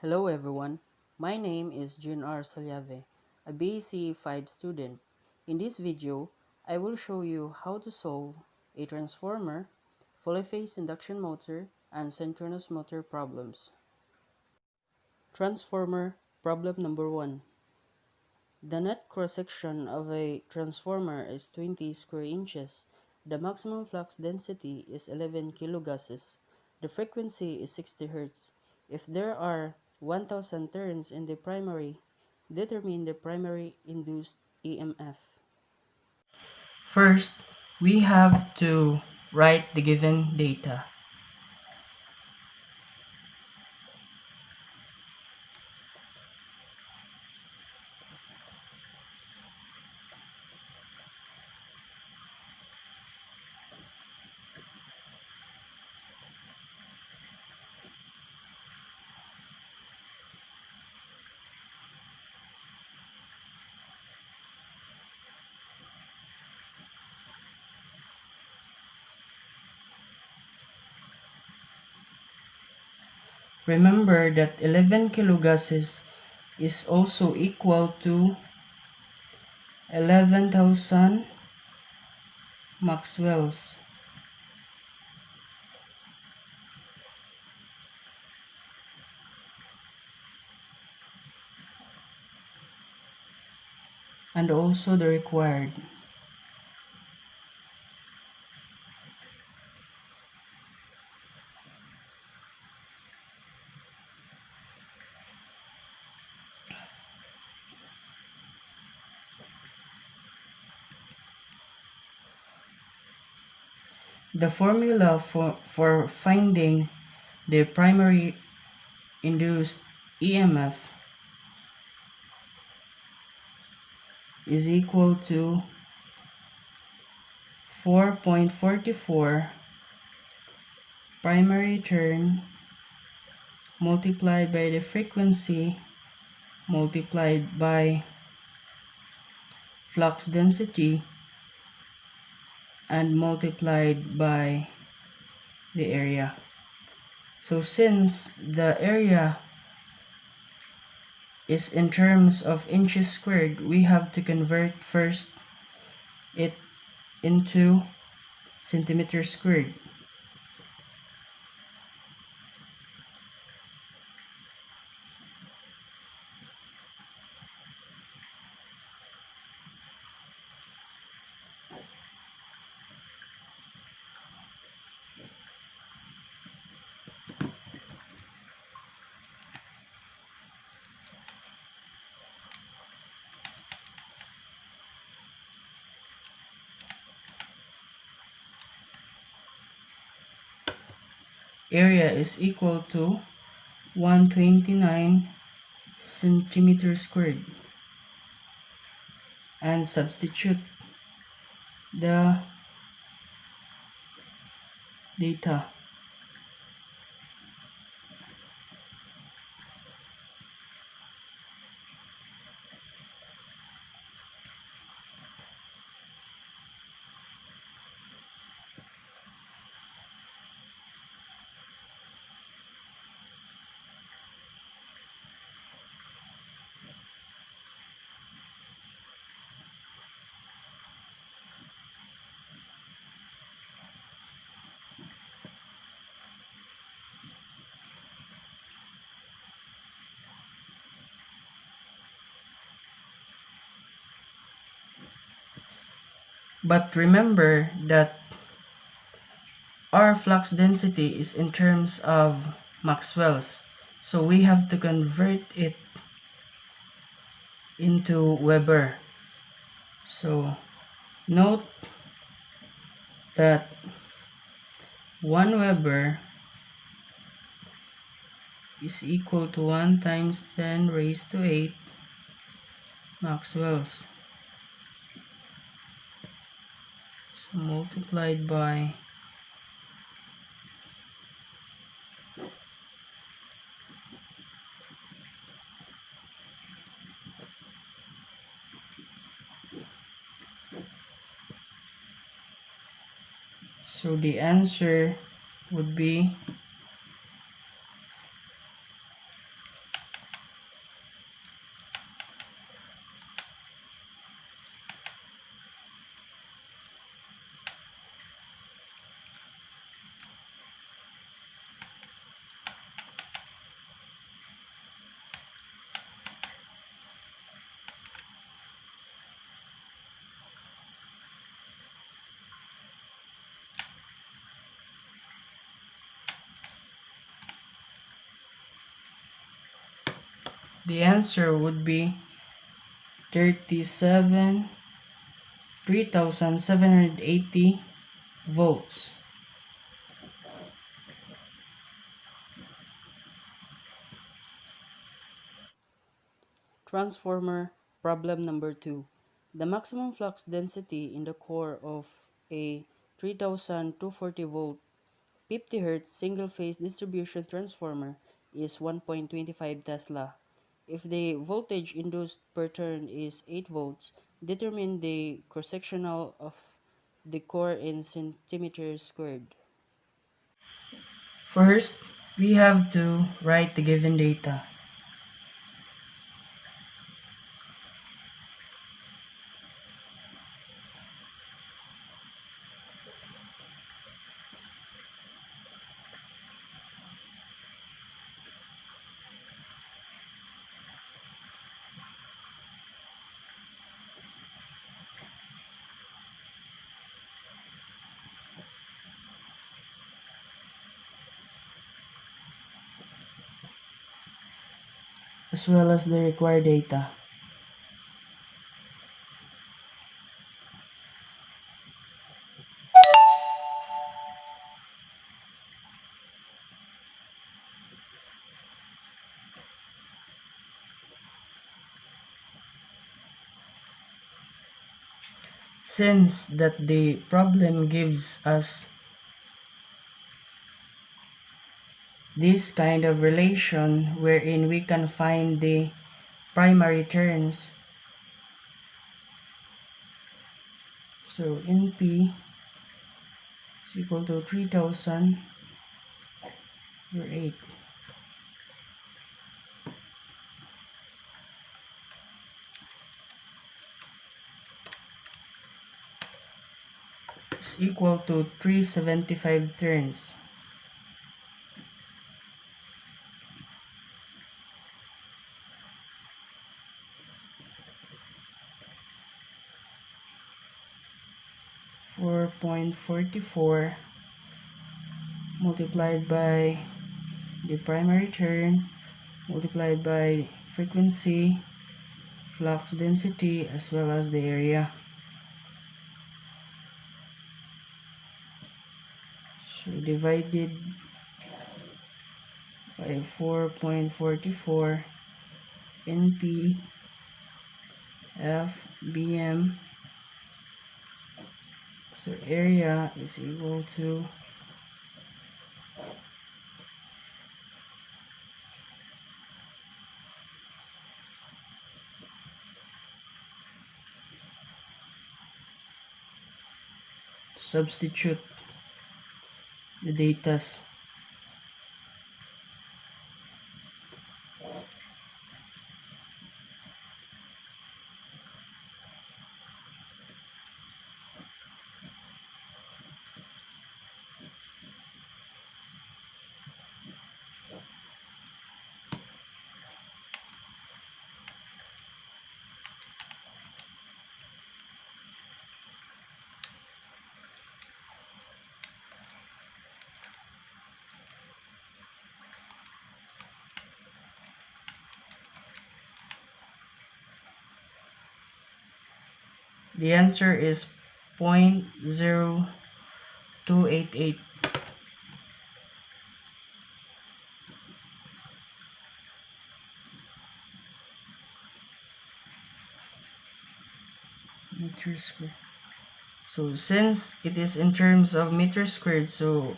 Hello everyone, my name is Jun R. Salyave, a BAC 5 student. In this video, I will show you how to solve a transformer, polyphase induction motor, and synchronous motor problems. Transformer problem number 1. The net cross-section of a transformer is 20 square inches. The maximum flux density is 11 kilogauges. The frequency is 60 Hz. If there are 1000 turns in the primary, determine the primary induced EMF. First, we have to write the given data. Remember that 11 kilogauges is also equal to 11,000 Maxwells. And also the required. The formula for finding the primary induced EMF is equal to 4.44 primary turn multiplied by the frequency multiplied by flux density and multiplied by the area. So since the area is in terms of inches squared, we have to convert first it into centimeters squared. Area is equal to 129 centimeters squared, and substitute the data. But remember that our flux density is in terms of Maxwell's, so we have to convert it into Weber. So note that 1 Weber is equal to 1 times 10 raised to 8 Maxwells. So multiplied by so the answer would be The answer would be 3780 volts. Transformer problem number 2. The maximum flux density in the core of a 3240 volt 50 Hz single-phase distribution transformer is 1.25 Tesla. If the voltage induced per turn is 8 volts, determine the cross-sectional of the core in centimeters squared. First, we have to write the given data. As well as the required data. Since that the problem gives us this kind of relation wherein we can find the primary terms, so NP is equal to 3000 over 8. Is equal to 375 turns. Four point 44 multiplied by the primary turn multiplied by frequency, flux density, as well as the area. So divided by 4.44 NP F BM, so area is equal to substitute the datas. The answer is 0.0288 meters squared. So since it is in terms of meters squared, so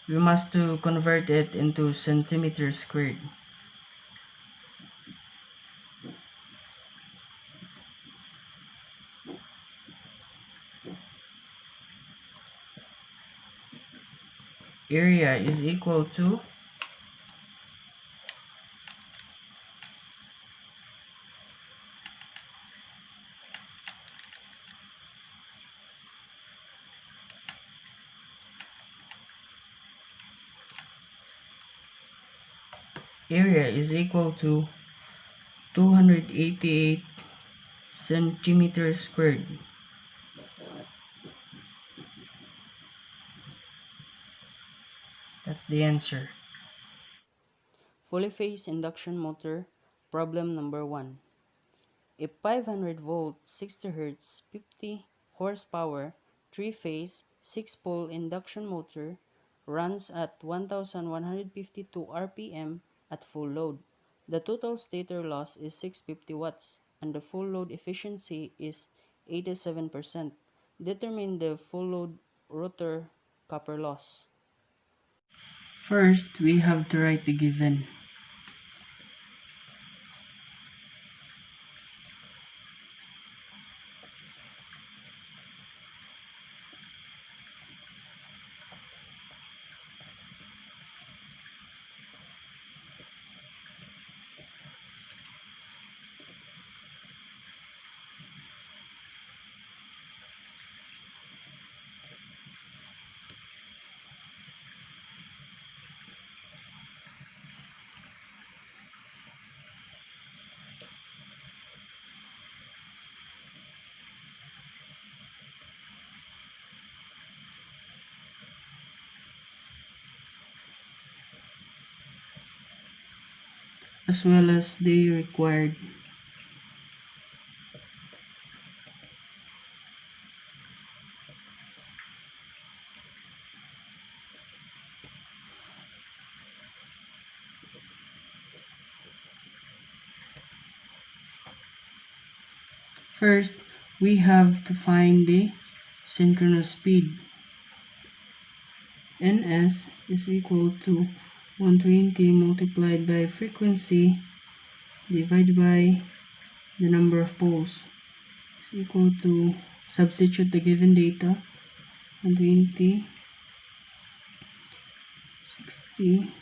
we must to convert it into centimeters squared. Area is equal to area is equal to 288 centimeters squared. That's the answer. Polyphase induction motor, problem number 1. A 500 volt, 60 Hz, 50 horsepower, 3-phase, 6-pole induction motor runs at 1152 RPM at full load. The total stator loss is 650 watts and the full load efficiency is 87%. Determine the full load rotor copper loss. First, we have to write the given. As well as the required. First, we have to find the synchronous speed. Ns is equal to 120 multiplied by frequency divided by the number of poles. Is equal to, substitute the given data, 120, 60,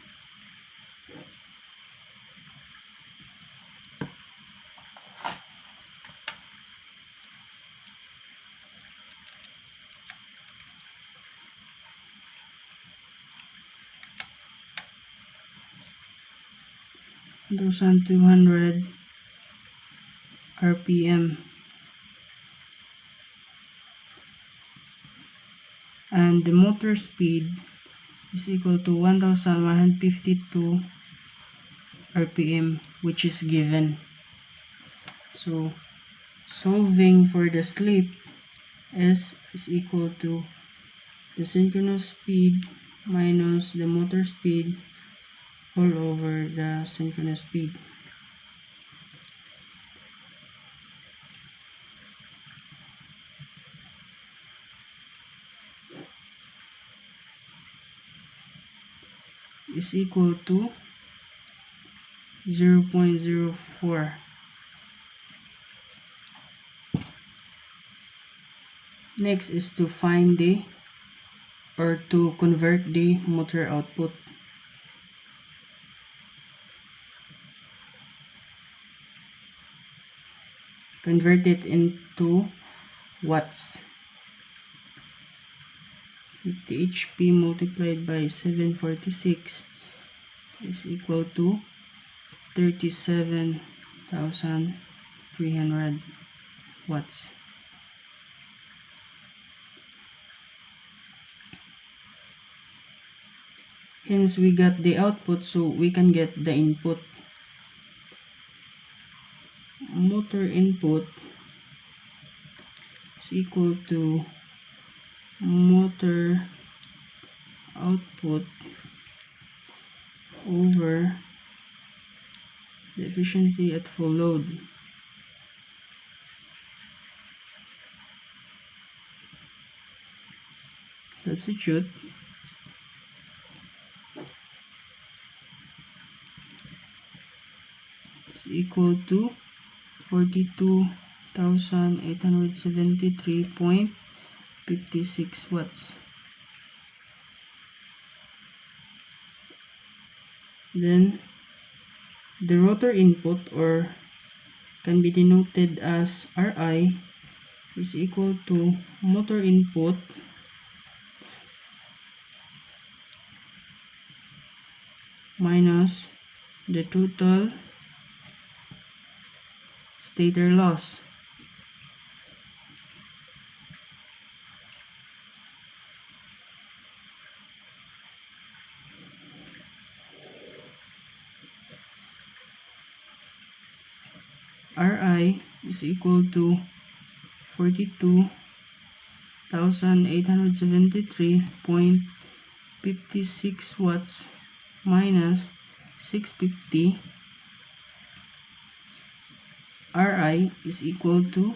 1200 RPM, and the motor speed is equal to 1152 RPM, which is given. So solving for the slip, S is equal to the synchronous speed minus the motor speed all over the synchronous speed. Is equal to 0.04. Next is to find the, or to convert the motor output. Convert it into watts. 50 HP multiplied by 746 is equal to 37,300 watts. Hence we got the output, so we can get the input. Motor input is equal to motor output over the efficiency at full load. Substitute. Is equal to 42,873.56 watts. Then the rotor input, or can be denoted as Ri, is equal to motor input minus the total stator loss. Ri is equal to 42,873.56 watts minus 650. Ri is equal to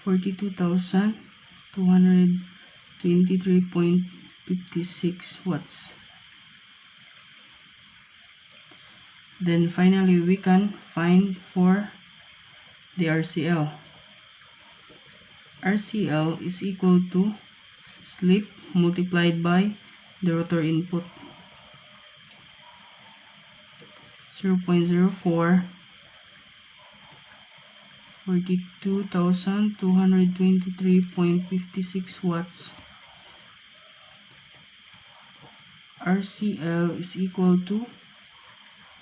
42,223.56 watts. Then finally we can find for the RCL. RCL is equal to slip multiplied by the rotor input, 0.04, 42,223.56 watts. RCL is equal to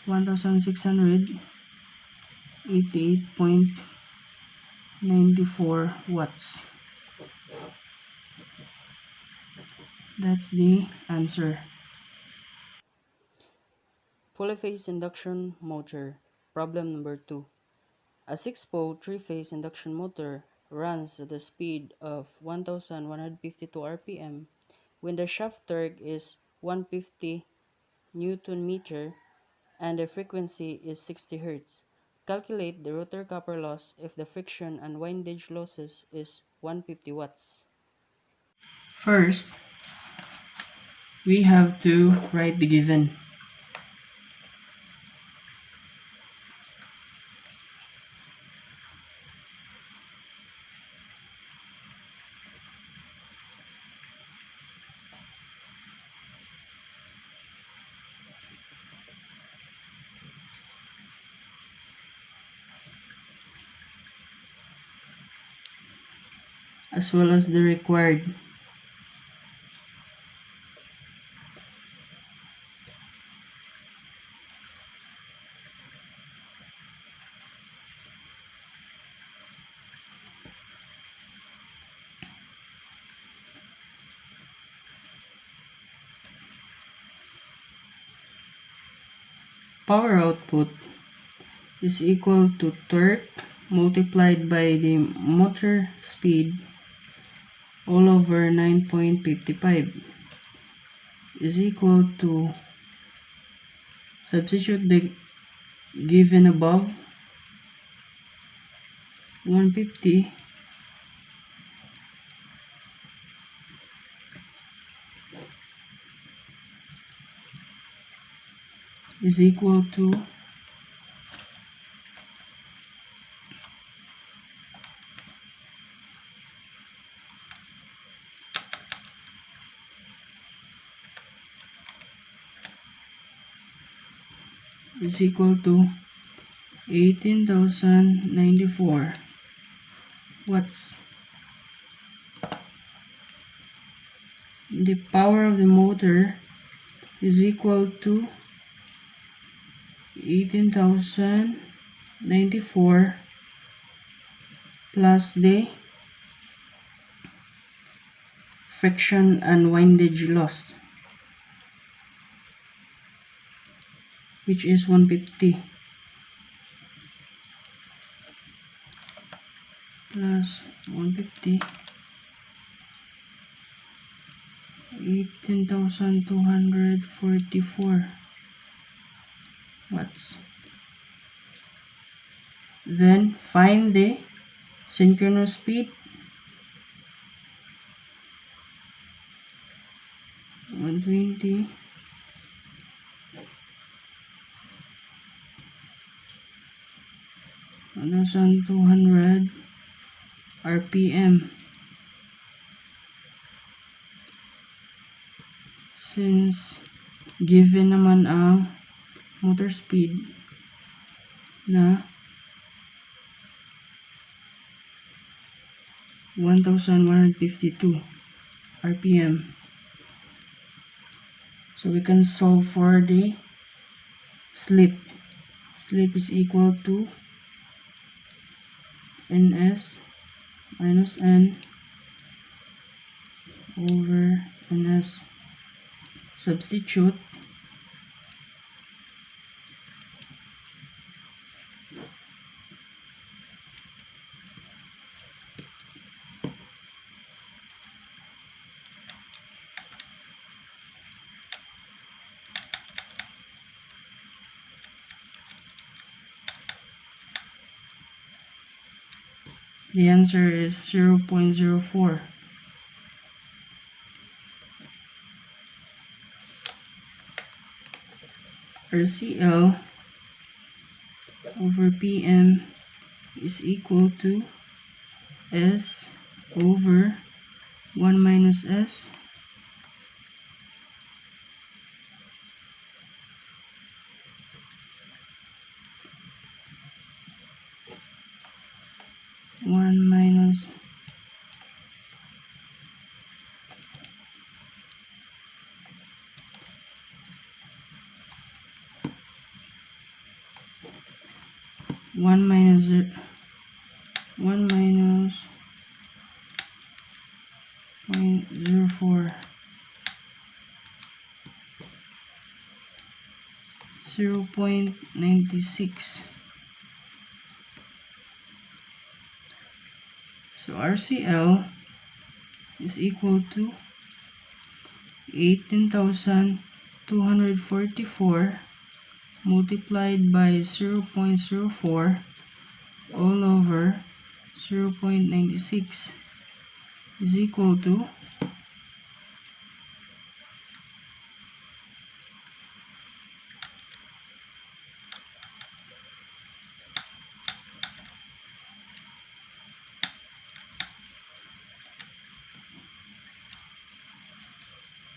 1,688.94 watts. That's the answer. Polyphase induction motor. Problem number 2. A 6-pole 3-phase induction motor runs at a speed of 1,152 rpm when the shaft torque is 150 Newton meter and the frequency is 60 Hz. Calculate the rotor copper loss if the friction and windage losses is 150 watts. First, we have to write the given. As well as the required. Power output is equal to torque multiplied by the motor speed all over 9.55 is equal to, substitute the given above, 150 is equal to 18,094 watts. The power of the motor is equal to 18,094 plus the friction and windage loss, which is 150 plus 150, 18,244 watts. Then find the synchronous speed, 120, 1,200 RPM. Since given naman ang motor speed na 1,152 RPM, so we can solve for the slip. Slip is equal to ns minus n over ns. Substitute The answer is 0.04. RCL over PM is equal to S over 1 minus S one minus one minus 0.04 0.96. So RCL is equal to 18,244 multiplied by 0.04 all over 0.96 is equal to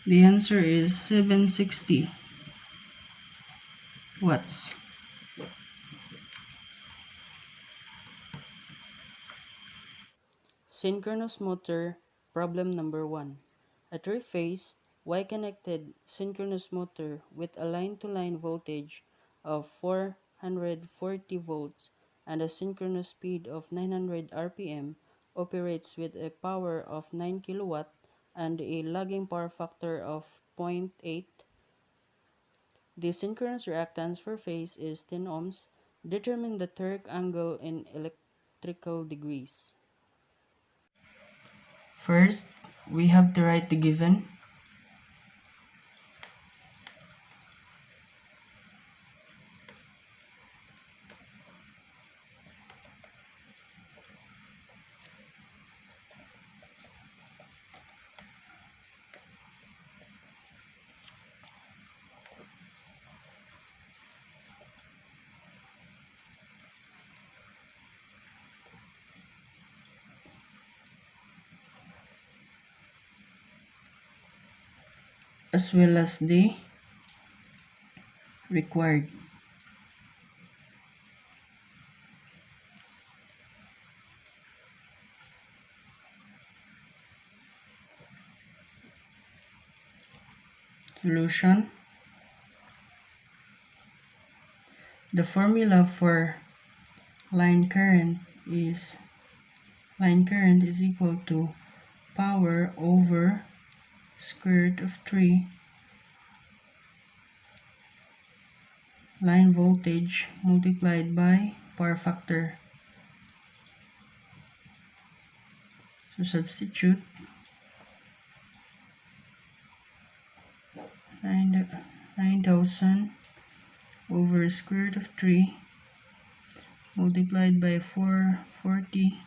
the answer is 760 watts. Synchronous motor problem number 1. A three-phase Y-connected synchronous motor with a line-to-line voltage of 440 volts and a synchronous speed of 900 RPM operates with a power of 9 kilowatt and a lagging power factor of 0.8. The synchronous reactance for phase is 10 ohms. Determine the torque angle in electrical degrees. First, we have to write the given. As well as the required. Solution. The formula for line current is equal to power over square root of 3 line voltage multiplied by power factor. So substitute 9,000 over square root of 3 multiplied by 440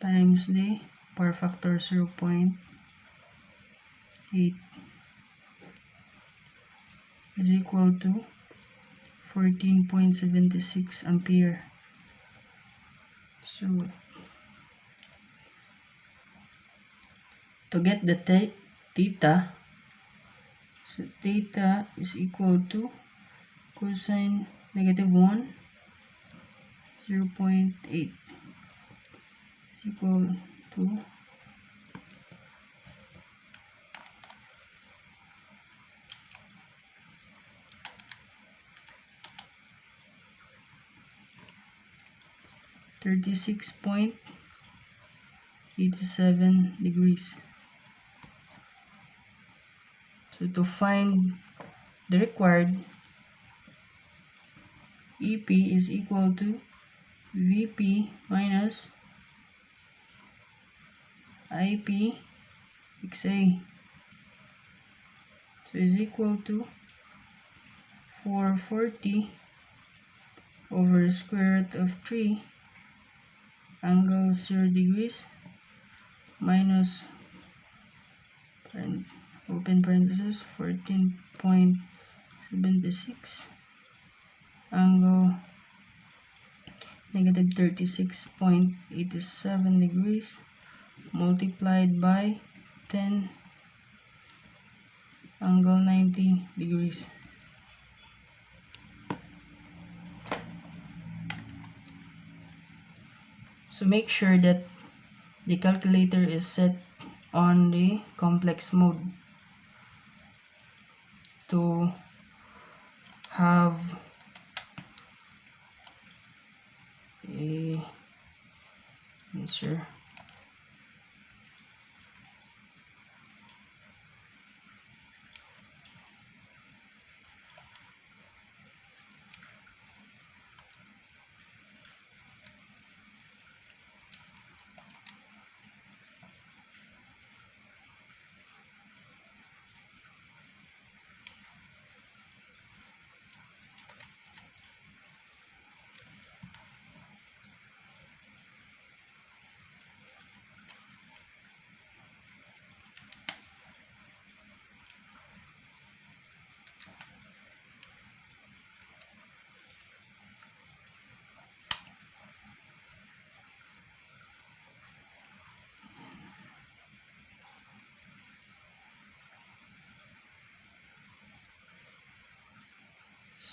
times the power factor 0.8 is equal to 14.76 ampere. So to get the theta, so theta is equal to cosine -1 0.8 is equal to 36.87 degrees. So to find the required, EP is equal to VP minus IP XA. So is equal to 440 over square root of 3 angle 0 degrees minus open parenthesis 14.76 angle negative 36.87 degrees multiplied by 10 angle 90 degrees. So make sure that the calculator is set on the complex mode to have a answer.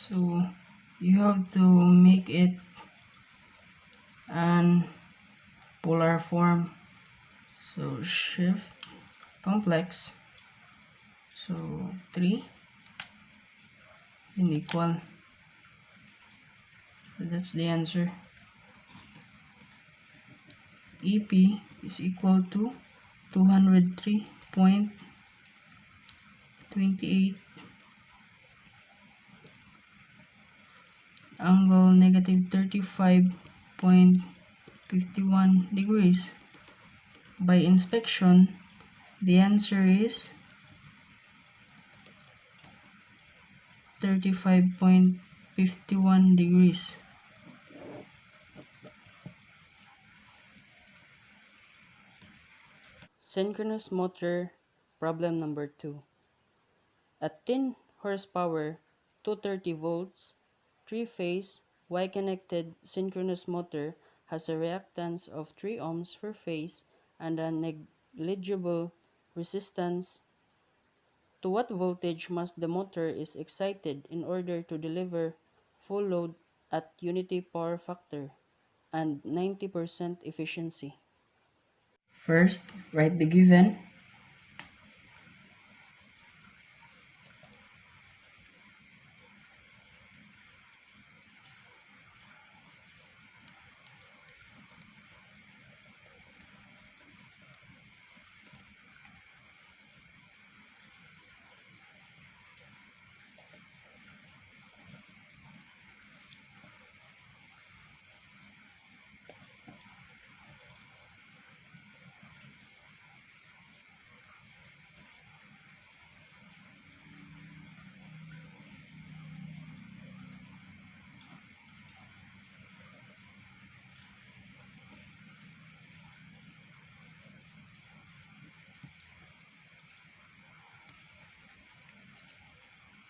So you have to make it an polar form. So shift complex, so 3 and equal. So that's the answer. EP is equal to 203.28 angle negative 35.51 degrees. By inspection, the answer is 35.51 degrees. Synchronous motor problem number 2. A 10 horsepower, 230 volts, 3-phase, Y-connected synchronous motor has a reactance of 3 ohms per phase and a negligible resistance. To what voltage must the motor is excited in order to deliver full load at unity power factor and 90% efficiency? First, write the given.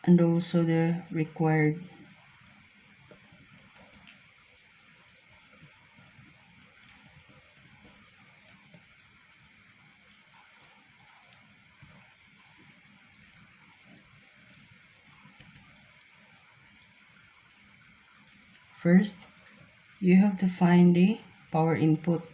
And also the required. First, you have to find the power input.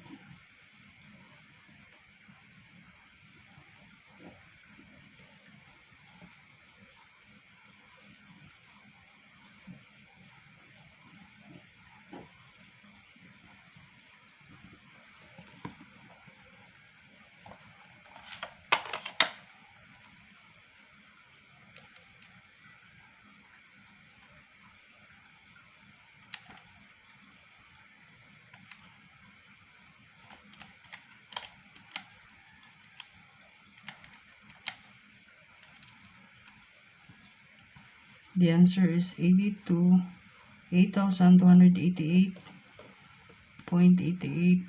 The answer is 8,288.5 0.88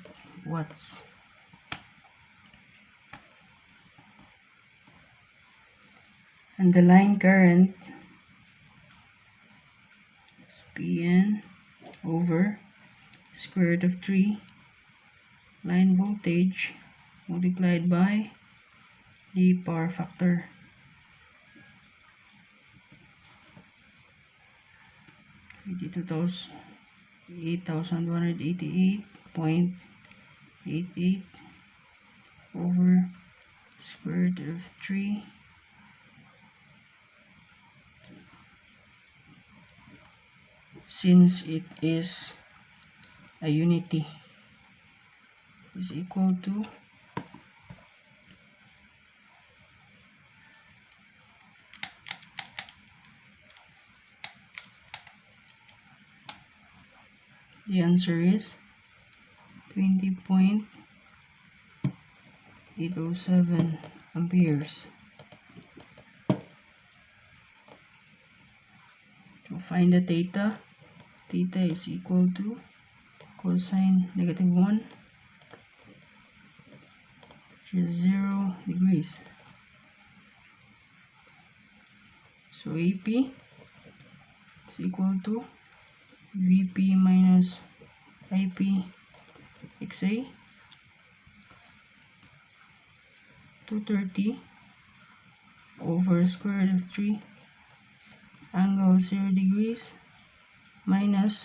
watts. And the line current is Pn over square root of 3 line voltage multiplied by the power factor. 8,188.88 over square root of 3 since it is a unity is equal to the answer is 20.807 amperes. To find the theta is equal to cosine -1, which is 0 degrees. So AP is equal to VP minus IP XA, 230 over square root of 3 angle 0 degrees minus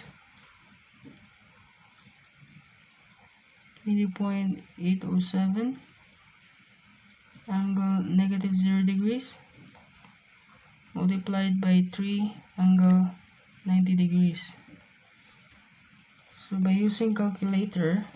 20.807 angle -0 degrees multiplied by 3 angle 90 degrees. So by using calculator,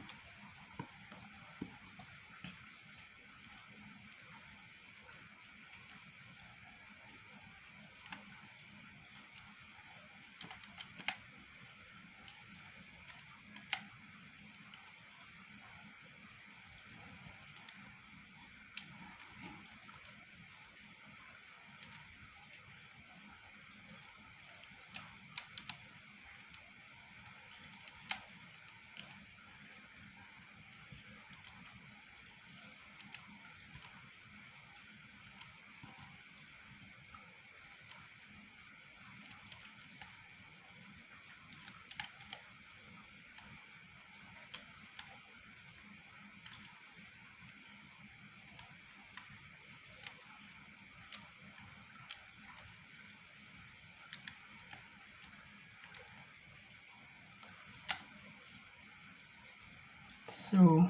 so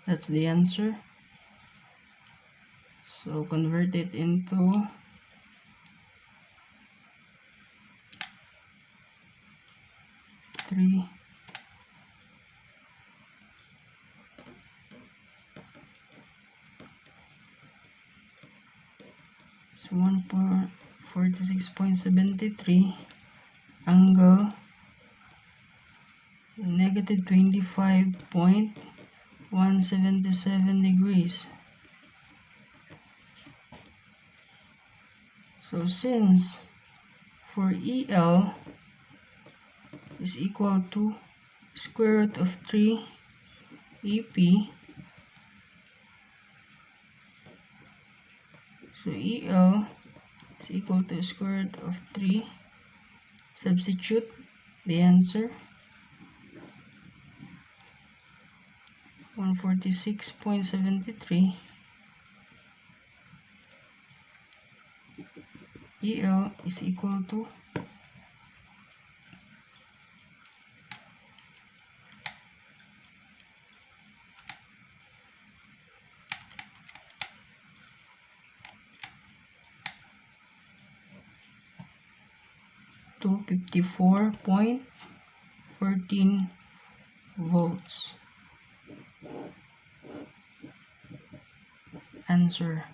that's the answer. So convert it into three so 146.73 angle -25.177 degrees. So since for EL is equal to square root of 3 EP, so EL is equal to square root of 3, substitute the answer 146.73. EL is equal to 254.14 volts. Answer.